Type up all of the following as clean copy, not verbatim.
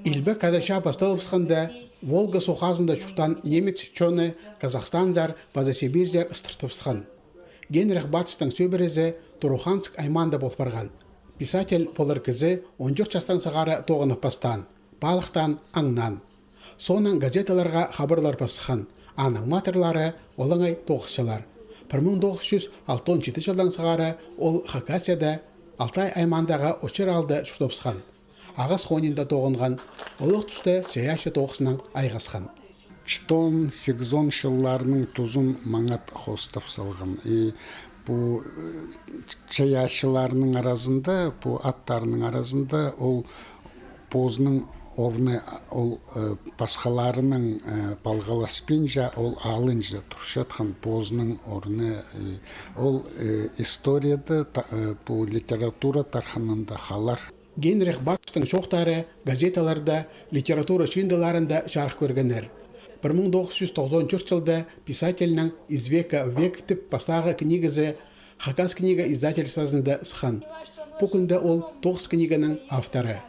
Илбе кадаша басталыпсқанда Волга сухазында чуштан немец чоны Казахстанзар Базасибирзер ыстыртыпсқан. Генрих Батстың сөбірезе Туруханск айманда болпарған. Писатель полар кізі 14 жастан сағары тоғынып бастан, балықтан аңнан. Сонан газеталарға хабарлар пасыған, аның матырлары олыңай тоғысшылар. 1967 жылдан сағары ол Хакасияда Алтай аймандағы очыр алды шуштопсқан. Ағыз хонинда тоғынған, олық түсті жаяшы тоғысынан айғасқан. 8 жылларының тұзын маңат хостап салған. Бұл жаяшыларының арасында, бұл аттарының арасында ол позының орны, ол басқаларының балғаласпен жа, ол алынжа тұршатқан позының орны. Ол историяда, бұл литература тарханында қалар. Генрих Батстың шоқтары газеталарда, литература шиндаларында жарық көргенер. 1994 жылда писательнің «Из века в век» тип бастағы книгізі Хакас книга издательствосында сыхан. Бүкінде ол 9 книганың авторы.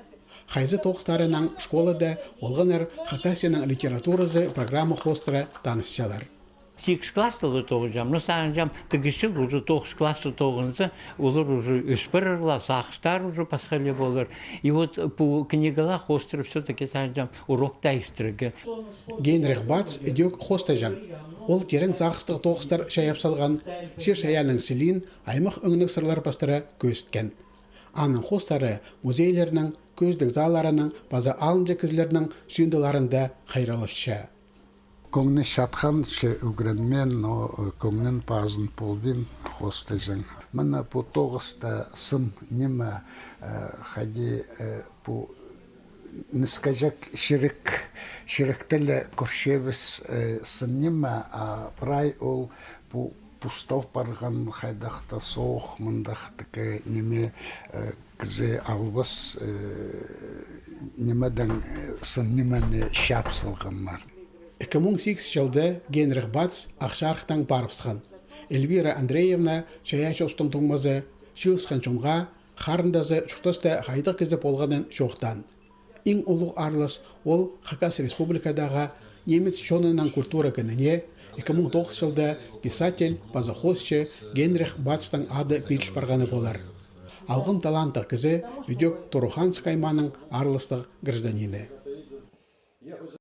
Хайзы тоғыстарының школада олғанар Хакасияның литературасы программа хостыры танысшалар. 8 класста тоғызжам, но сағынжам тігішіл уже 9 класста тоғынсы, олар уже өспірірла, сақыстар уже пасқалы болыр. И вот по книгала хостыры все-таки сағынжам урокта істірігі. Генрих Батс едек хостажам. Ол терен сақыстық тоғыстар шаяп салған, жер шаянның сілін, аймақ өңінік сырлар бастыры көсткен. Аның хостары музейлерінің, көздік заларының, база алынжы кізлерінің шындыларында қайралышша. Көңні шатқан ше үгірінмен, көңнің базын полбен хостажан. Мына бұл тоғыста сын неме хади бұл нескажак ширіктілі көршевіз сын неме, прай ол бұл пустав барған хайдақта соқ мұндақтықы неме кізе албас немеден сын немені шапсылғанмар. 2008 жылда Генрих Батс ақшарықтан барыпсқан. Эльвира Андреевна шаяшы ұстың тұңмазы, шылысқан чонға, қарындазы шуқтасты қайдық кезі болғанын жоқтан. Ең ұлық арлыс ол Хакас республикадағы немец шонынан культура күніне 2009 жылда писатель, базахосшы Генрих Батстың ады беріл барғаны болар. Алғын таланттық кезі Үйдек Туруханск айманың арлыстық гражданины.